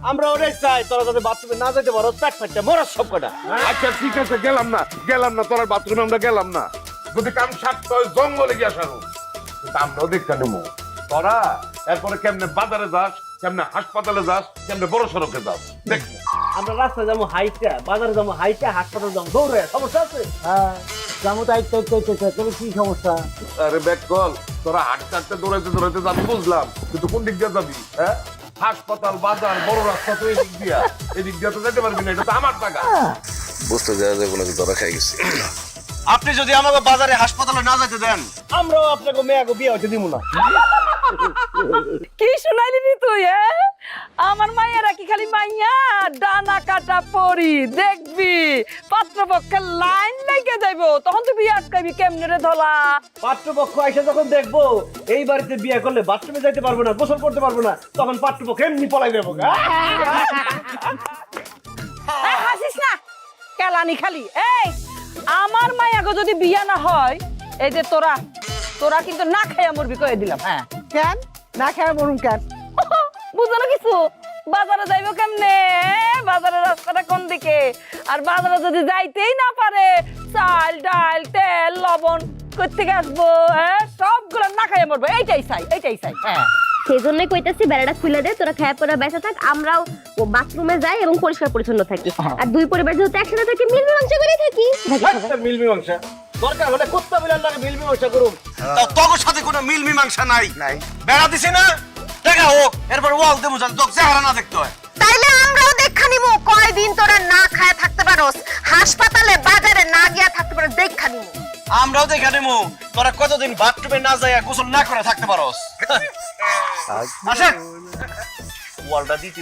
আমরা ওটাই চাই তোরা যাতে বাথরুমে না যেতে পারো পেট ফাটতে মরার সব কটা। আচ্ছা ঠিক আছে গেলাম না তোর বাথরুমে আমরা গেলাম না। যদি কাম সারতে হয় জঙ্গলে গিয়া সারু, কিন্তু আমরাও দেখতে নেবো তোরা এরপরে কেমনে বাজারে যাস, কেমনে হাসপাতালে যাস, কেমনে বড় সড়কে যাস দেখবো। আমরা রাস্তায় যাবো হাইটা, বাজারে যাবো হাইটা, হাসপাতালে যাবো দৌড়ে, সমস্যা আছে? হ্যাঁ যাবো তাই তবে কি সমস্যা? আরে ব্যাক কল, তোরা হাঁটতে দৌড়াইতে যাবি বুঝলাম, কিন্তু কোন দিক দিয়ে যাবি? হ্যাঁ, হাসপাতাল বাজার বড় রাস্তা তো এদিক দিয়ে তো যেতে পারবি না, এটা তো আমার টাকা। বুঝতে যাওয়া যাবে নাকি ধরা খাই গেছে। আপনি যদি আমাকে বাজারে হাসপাতালে না যেতে দেন, আমরাও আপনাকে মেয়াকে বিয়ে হতে দিব না। কি শুনাইলি নি তুই? আমার মাইয়ারা কি খালি মাইয়া ডানা কাটা পরি দেখবি পাত্রপক্ষের লাইন লেগে যাইবো, তখন তুই বিয়ে আটকাবি কেমনে রে ধলা? পাত্রপক্ষ এসে যখন দেখবো এই বাড়িতে বিয়ে করলে বাথরুমে যাইতে পারবো না, গোসল করতে পারবো না, তখন পাত্রপক্ষ এমনি পলাই দেবো। হাসিস না কেলানি খালি। এই আমার মাইয়াকে যদি বিয়া না হয়, এই যে তোরা তোরা কিন্তু না খাইয়া মরবি কয়ে দিলাম। হ্যাঁ কেন না খেয়ে মরুম কেন? বুঝো না কিছু? বাজারে যাইবো কেমনে? বাজারের রাস্তাটা কোন দিকে? আর বাজারে যদি যাইতেই না পারে, চাল ডাল তেল লবণ কোত্থেকে আসবো? হ্যাঁ সবগুলো না খাইয়া মরবো, এইটাই চাই। হ্যাঁ সেই জন্যই কইতাছি বেড়াটা খুলে দে, তোরা খায়া পড়া বেঁচে থাক, আমরাও বাথরুমে যাই এবং পরিষ্কার পরিচ্ছন্ন থাকি। আর দুই পরিবার যেহেতু একসাথে থাকি, মিল মীমাংসা করে থাকি। মিল মীমাংসা দরকার হলে কুত্তা বিলার লাগে মিল মীমাংসা করুন। তাও তোর সাথে কোনো মিল মীমাংসা নাই। বেড়া দিছি না, দেখা হোক, এরপর ওয়াল দেবো জান তোকে চেহারা না দেখতে হয়। তাইলে আমরাও দেখা নিমু কয়দিন তোরা না খায় থাকতে পারোস, হাসপাতালে বাজারে না গিয়া থাকতে পারোস দেখা নিমু। আমরাও দেখা নেবো তোরা কতদিন বাথরুমে না যাইয়া গোসল না করে থাকতে পারোস। আসেন ওয়ালটা দিতে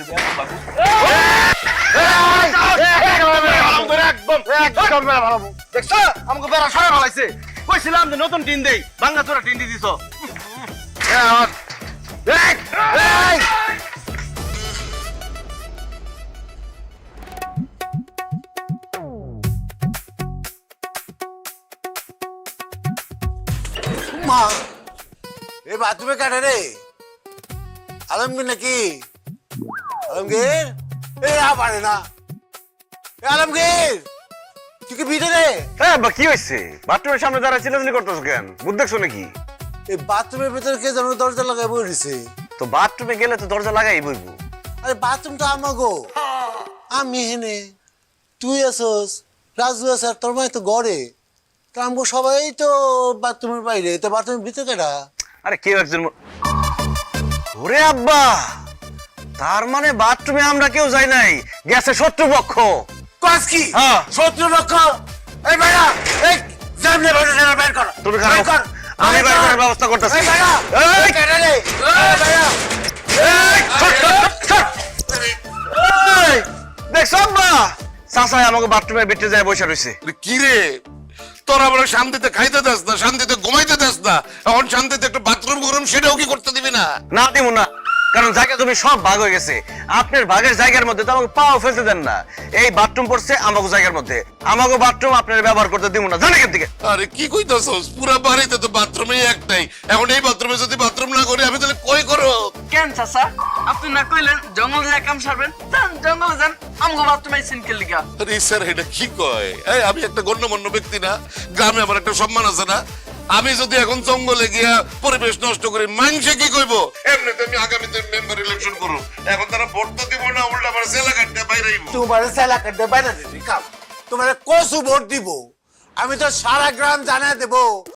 দেখছো আমাকে বেড়া সবাই ভালাইছে। কইছিলাম যে নতুন টিন দেই, ভাঙা চোরা টিন দিয়ে দিছ। মা এই বাথরুমে কাটে রে আলমগীর নাকি? আলমগীর এই পারে না। আলমগীর তুই কি বিটে রে? হ্যাঁ বা কি হয়েছে? বাথরুমের সামনে দাঁড়ায় চিল্লাচিল্লি করতেছো কেন? বুঝ দেখছো নাকি? এই বাথরুমের ভেতরে কে যেন দরজা লাগাই বসেছে। তো বাথরুমে গেলে তো দরজা লাগাই বইবো। আরে বাথরুম তো আমাগো, আমি হেনে, তুই আসস, রাজু আস, আর তোর মাই তো গড়ে, তো আমগো সবাই তো বাথরুমের বাইরে, তো বাথরুমের ভিতরে কেটা? আরে কেউ একজন ওরে আব্বা, তার মানে বাথরুমে আমরা কেউ যাই নাই, গেছে শত্রুপক্ষ। কাজ কি? হ্যাঁ শত্রুপক্ষ। এই ভাইরা এই সামনে বাইরে বের কর, তুমি বের কর। আমি বের করার ব্যবস্থা করতেছি। এই ভাইরা এই কেটে রে, এই ভাইরা দেখছো আব্বা, চাচাই আমাকে বাথরুমের ভিতরে যায় বসে রয়েছে। কি রে তোরা বলে শান্তিতে খাইতে দেস না, শান্তিতে ঘুমাইতে দেস না, এখন শান্তিতে একটা বাথরুম গরম সেটাও কি করতে দিবি না? না দিব না, কারণ জায়গা তুমি সব ভাগ হয়ে গেছে। আপনার ভাগের জায়গার মধ্যে তো আমাকে পাও ফেলতে দেন না। এই বাথরুম পড়ছে আমাকে জায়গার মধ্যে, আমাকে বাথরুম আপনার ব্যবহার করতে দিব না, জানেন কেন থেকে? আরে কি কইতাছস? পুরা বাড়িতে তো বাথরুমই একটাই, এখন এই বাথরুমে যদি বাথরুম না করি আমি তাহলে কই করো? কেন চাচা আপনি না কইলেন জঙ্গল যায় কাম সারবেন? যান জঙ্গলে যান, আমগো বাথরুমে সিনকেল লিগা। আরে স্যার এটা কি কয়? এই আমি একটা গণ্যমান্য ব্যক্তি না? গ্রামে আমার একটা সম্মান আছে না? আমি যদি এখন জঙ্গলে গিয়া পরিবেশ নষ্ট করি, মানুষে কি কইব? এমনিতে আমি আগামীতে মেম্বার ইলেকশন করব, এখন তারা ভোট তো দিব না, উল্টা আমার জেলা কাটতে বাইরে আইব। তোমার সেলা কাটতে বাইরে দিবি কাম, তোমার কসু ভোট দিব, আমি তো সারা গ্রাম জানা দেব